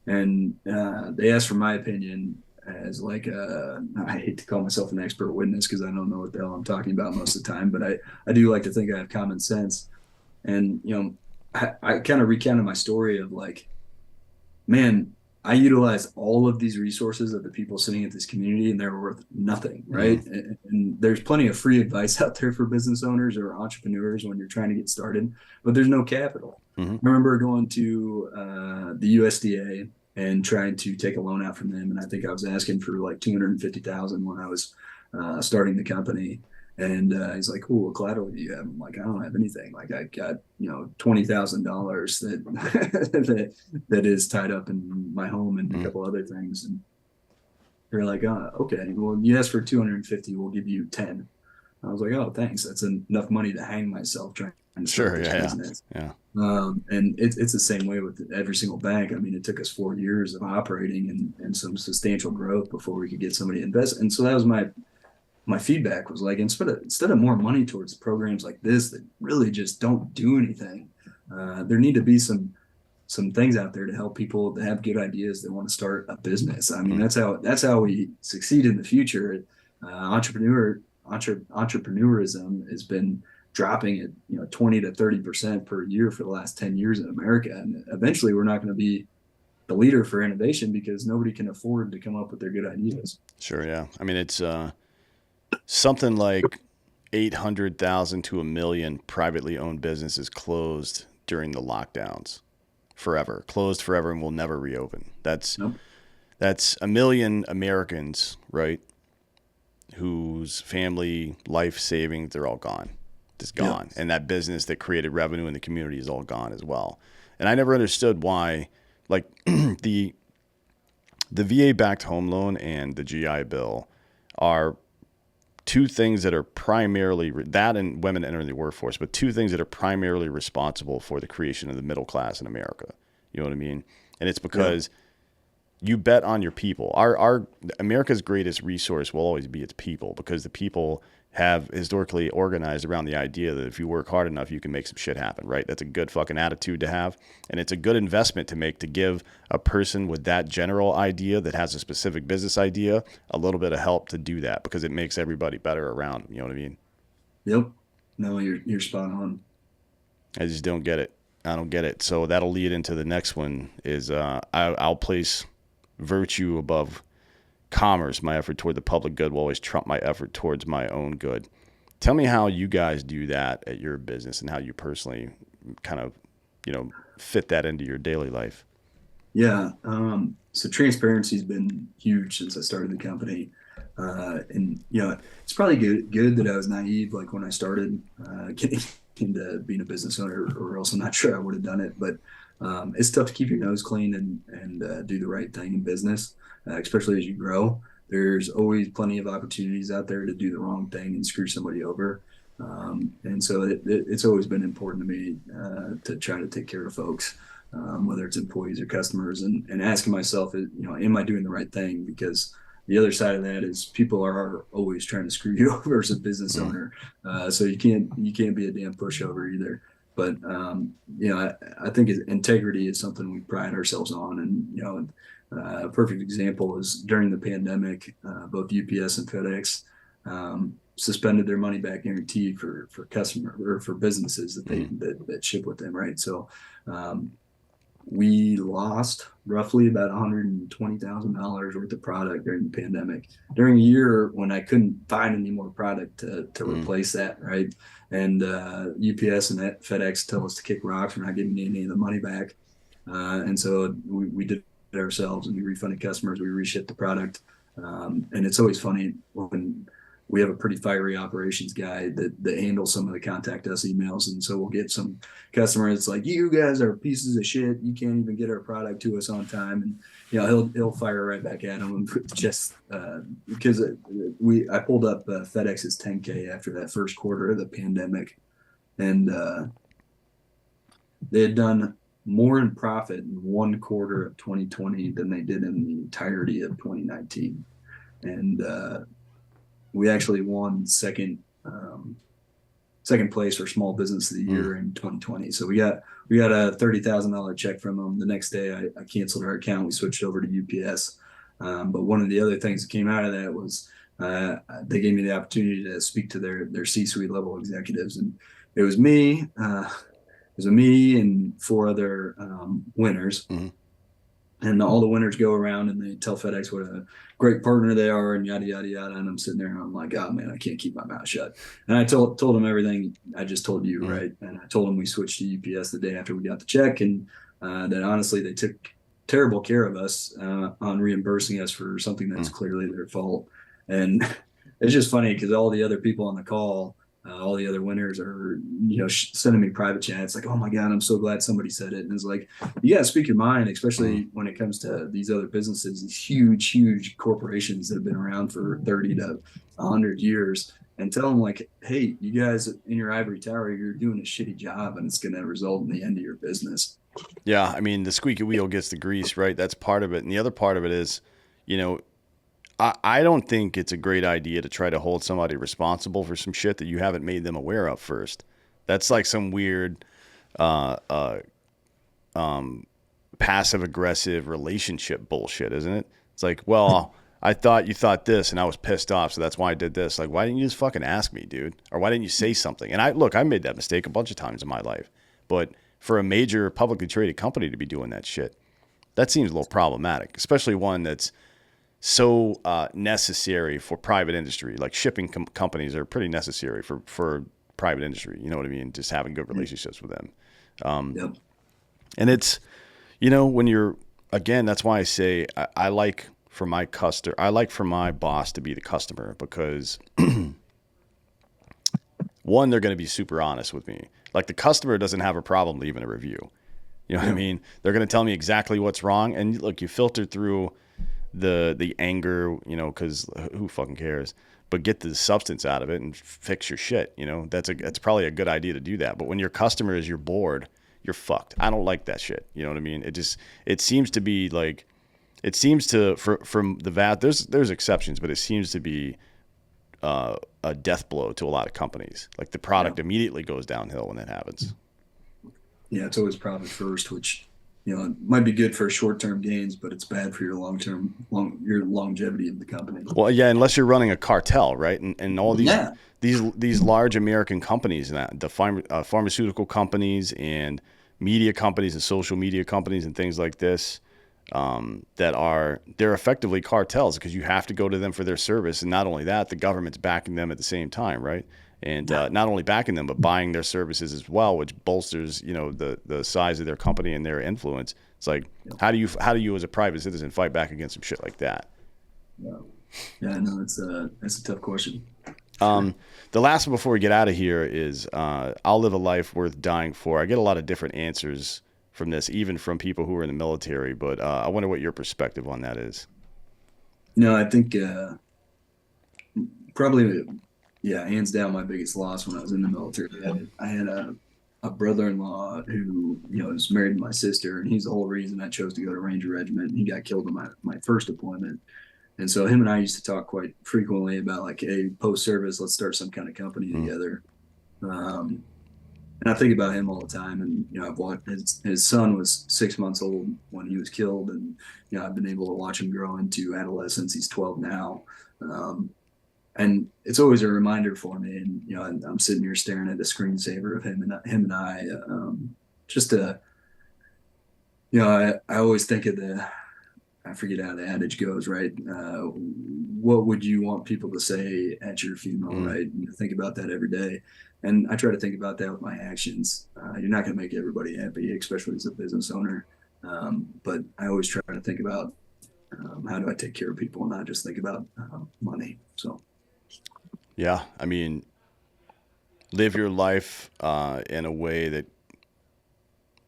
And they asked for my opinion as like I hate to call myself an expert witness because I don't know what the hell I'm talking about most of the time, but I do like to think I have common sense. And I kind of recounted my story of like, man, I utilize all of these resources of the people sitting at this community, and they're worth nothing, Mm-hmm. right? And there's plenty of free advice out there for business owners or entrepreneurs when you're trying to get started, but there's no capital. Mm-hmm. I remember going to the USDA and trying to take a loan out from them, and I think I was asking for like 250,000 when I was starting the company. And he's like, "Cool, what collateral do you have?" I'm like, "I don't have anything. Like, I got $20,000 that that is tied up in my home and a Mm-hmm. couple other things." And they're like, "Okay, well, you asked for 250, we'll give you 10." I was like, "Oh, thanks. That's enough money to hang myself trying to start Sure. this Yeah. business." Yeah. And it's the same way with every single bank. I mean, it took us 4 years of operating and some substantial growth before we could get somebody to invest. And so that was my feedback was like, instead of more money towards programs like this that really just don't do anything, there need to be some things out there to help people that have good ideas that want to start a business. I mean, Mm-hmm. that's how we succeed in the future. Entrepreneurism has been dropping at 20 to 30% per year for the last 10 years in America, and eventually we're not going to be the leader for innovation because nobody can afford to come up with their good ideas. Sure. Yeah. I mean, it's something like 800,000 to a million privately owned businesses closed during the lockdowns forever, closed forever, and will never reopen. Nope. That's a million Americans, right? Whose family life savings, they're all gone. Just Yep. gone. And that business that created revenue in the community is all gone as well. And I never understood why, like the VA backed home loan and the GI Bill are two things that are primarily that and women entering the workforce, but two things that are primarily responsible for the creation of the middle class in America. You know what I mean? And it's Yep. because you bet on your people. Our America's greatest resource will always be its people because the people have historically organized around the idea that if you work hard enough, you can make some shit happen, right? That's a good fucking attitude to have. And it's a good investment to make to give a person with that general idea that has a specific business idea a little bit of help to do that because it makes everybody better around them. You know what I mean? Yep. No, you're spot on. I just don't get it. I don't get it. So that'll lead into the next one is I'll place virtue above commerce. My effort toward the public good will always trump my effort towards my own good. Tell me how you guys do that at your business and how you personally kind of, fit that into your daily life. Yeah. So transparency has been huge since I started the company. And it's probably good that I was naive, like when I started getting into being a business owner, or else I'm not sure I would have done it. But it's tough to keep your nose clean and do the right thing in business, especially as you grow. There's always plenty of opportunities out there to do the wrong thing and screw somebody over. And so it's always been important to me to try to take care of folks, whether it's employees or customers, and asking myself, am I doing the right thing? Because the other side of that is people are always trying to screw you over as a business Mm, owner. So you can't be a damn pushover either. But I think integrity is something we pride ourselves on, and a perfect example is during the pandemic, both UPS and FedEx suspended their money back guarantee for customer or for businesses that they Mm. that ship with them, right? So um, we lost roughly about $120,000 worth of product during the pandemic, during a year when I couldn't find any more product to Mm. replace that, right? And UPS and FedEx tell us to kick rocks. We're not giving any of the money back. And so we did it ourselves, and we refunded customers. We reshipped the product. And it's always funny when we have a pretty fiery operations guy that handles some of the contact us emails. And so we'll get some customer that's like, you guys are pieces of shit. You can't even get our product to us on time. And, he'll fire right back at him and just because I pulled up FedEx's 10K after that first quarter of the pandemic, and they had done more in profit in one quarter of 2020 than they did in the entirety of 2019. And we actually won second place for small business of the Mm. year in 2020. So we got a $30,000 check from them. The next day, I canceled our account. We switched over to UPS. But one of the other things that came out of that was they gave me the opportunity to speak to their C-suite level executives, and it was me. It was me and four other winners, Mm. and all the winners go around and they tell FedEx what a great partner they are and yada yada yada. And I'm sitting there and I'm like, oh man, I can't keep my mouth shut. And I told them everything I just told you, Mm. right? And I told them we switched to UPS the day after we got the check, and that honestly they took terrible care of us on reimbursing us for something that's Mm. clearly their fault. And it's just funny because all the other people on the call, all the other winners are, sending me private chats like, "Oh my god, I'm so glad somebody said it." And it's like, you got to speak your mind, Mm. especially when it comes to these other businesses, these huge, huge corporations that have been around for 30 to 100 years, and tell them like, "Hey, you guys in your ivory tower, you're doing a shitty job, and it's going to result in the end of your business." Yeah, I mean, the squeaky wheel gets the grease, right? That's part of it. And the other part of it is, you know, I don't think it's a great idea to try to hold somebody responsible for some shit that you haven't made them aware of first. That's like some weird uh, uh, passive aggressive relationship bullshit, isn't it? It's like, well, I thought you thought this and I was pissed off, so that's why I did this. Like, why didn't you just fucking ask me, dude? Or why didn't you say something? And I made that mistake a bunch of times in my life. But for a major publicly traded company to be doing that shit, that seems a little problematic, especially one that's so necessary for private industry. Like shipping companies are pretty necessary for private industry. You know what I mean? Just having good relationships with them. Yep. And it's, when you're, again, that's why I say I like for my customer, I like for my boss to be the customer because one, they're going to be super honest with me. Like the customer doesn't have a problem leaving a review. You know what I Yep. mean? They're going to tell me exactly what's wrong. And look, you filter through the anger, because who fucking cares? But get the substance out of it and fix your shit. That's probably a good idea to do that. But when your customer is your board, you're fucked. I don't like that shit. You know what I mean? It seems to be like it seems to from the VAT. There's exceptions, but it seems to be a death blow to a lot of companies. Like the Yeah. product immediately goes downhill when that happens. Yeah. It's always profit first, which, it might be good for short-term gains, but it's bad for your your longevity of the company. Well, yeah, unless you're running a cartel, right? And all Yeah. these large American companies, the pharmaceutical companies and media companies and social media companies and things like this, they're effectively cartels because you have to go to them for their service, and not only that, the government's backing them at the same time, right? And not only backing them, but buying their services as well, which bolsters the size of their company and their influence. It's like how do you as a private citizen fight back against some shit like that? Yeah. Yeah. No, that's a tough question. Sure. Um, the last one before we get out of here is I'll live a life worth dying for. I get a lot of different answers from this, even from people who are in the military, but I wonder what your perspective on that is. I think probably, yeah, hands down, my biggest loss when I was in the military. I had a brother-in-law who, was married to my sister, and he's the whole reason I chose to go to Ranger Regiment. And he got killed in my first deployment. And so him and I used to talk quite frequently about like, hey, post service, let's start some kind of company Mm. together. Um, and I think about him all the time. And I've watched his son was 6 months old when he was killed, and I've been able to watch him grow into adolescence. He's 12 now. Um, and it's always a reminder for me. And I'm sitting here staring at the screensaver of him and I, just to, I always think of I forget how the adage goes, right? What would you want people to say at your funeral, Mm. right? Think about that every day. And I try to think about that with my actions. You're not going to make everybody happy, especially as a business owner. But I always try to think about how do I take care of people and not just think about money. So, Yeah. I mean, live your life in a way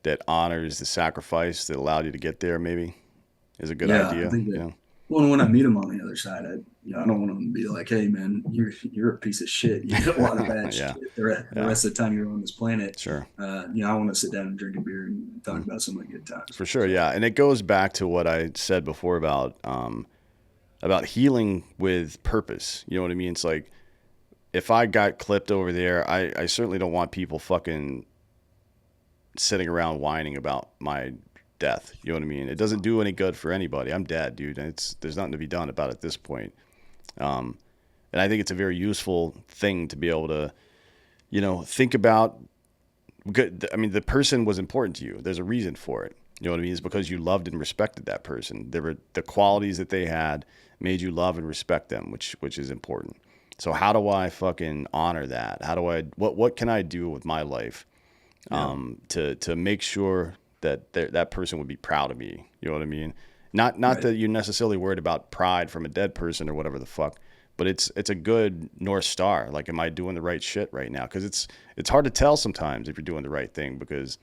that honors the sacrifice that allowed you to get there, maybe is a good yeah, I idea. think that Yeah. when I meet them on the other side, I don't want them to be like, "Hey, man, you're a piece of shit. You did a lot of bad Yeah. shit the Yeah. rest of the time you're on this planet." Sure. I want to sit down and drink a beer and talk about some of the good times. For sure. So, Yeah. And it goes back to what I said before about healing with purpose. You know what I mean? It's like, if I got clipped over there, I certainly don't want people fucking sitting around whining about my death. You know what I mean? It doesn't do any good for anybody. I'm dead, dude. And there's nothing to be done about it at this point. Um, and I think it's a very useful thing to be able to, think about. I mean, the person was important to you. There's a reason for it. You know what I mean? It's because you loved and respected that person. There were the qualities that they had made you love and respect them, which is important. So how do I fucking honor that? How do I what can I do with my life yeah, to make sure that that person would be proud of me? You know what I mean? Not right, that you're necessarily worried about pride from a dead person or whatever the fuck, but it's a good North Star. Like, am I doing the right shit right now? Because it's hard to tell sometimes if you're doing the right thing, because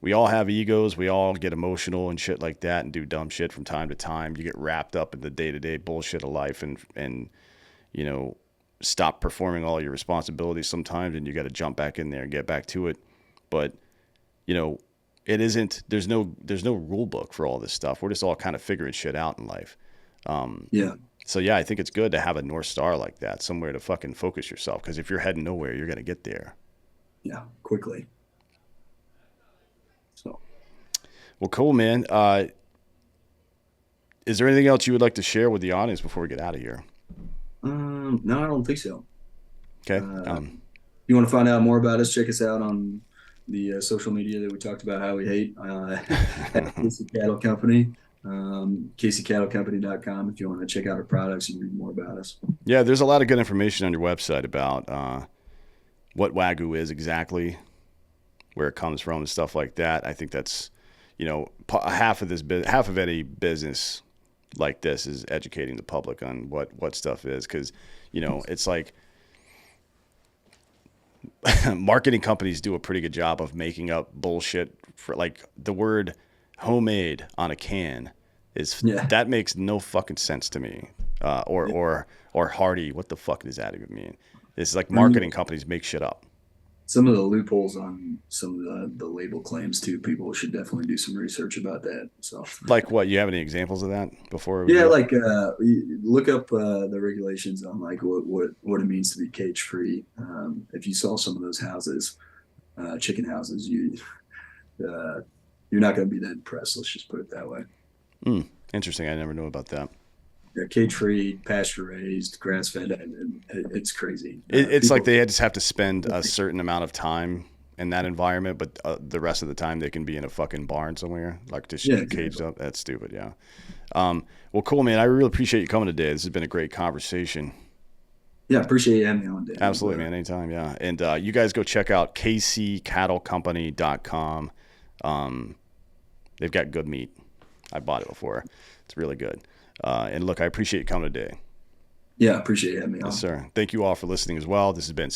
we all have egos. We all get emotional and shit like that and do dumb shit from time to time. You get wrapped up in the day to day bullshit of life and you know stop performing all your responsibilities sometimes, and you got to jump back in there and get back to it. But you know, it isn't. There's no rule book for all this stuff. We're just all kind of figuring shit out in life. yeah, So yeah, I think it's good to have a North Star like that, somewhere to fucking focus yourself. Because if you're heading nowhere, you're gonna get there. yeah, quickly. So, Well, cool, man. Is there anything else you would like to share with the audience before we get out of here? no, I don't think so. Okay. Uh, you want to find out more about us? Check us out on the social media that we talked about how we hate at Casey Cattle Company, CaseyCattleCompany.com. If you want to check out our products and read more about us. Yeah, there's a lot of good information on your website about what Wagyu is exactly, where it comes from, and stuff like that. I think that's, half of half of any business like this is educating the public on what stuff is, because it's like marketing companies do a pretty good job of making up bullshit. For like, the word homemade on a can is Yeah. that makes no fucking sense to me. Or Yeah. or hearty, what the fuck does that even mean? It's like And marketing companies make shit up. some of the loopholes on some of the label claims too, people should definitely do some research about that. So Like, what, you have any examples of that before we yeah, go? like look up the regulations on like what it means to be cage free. If you saw some of those houses, chicken houses, uh, you're not going to be that impressed. Let's just put it that way. Interesting. I never knew about that. Yeah, cage free, pasture raised, grass fed, and it's crazy. It's like People, they just have to spend a certain amount of time in that environment, but the rest of the time they can be in a fucking barn somewhere, like just yeah, caged exactly. up. That's stupid. Yeah. Well, cool, man. I really appreciate you coming today. This has been a great conversation. Yeah, appreciate you having me on, Dan. It was, Absolutely, man. Anytime. Yeah. And you guys go check out kccattlecompany.com. They've got good meat. I bought it before. It's really good. And look, I appreciate you coming today. yeah, appreciate you having me Yes, on. sir. Thank you all for listening as well. This has been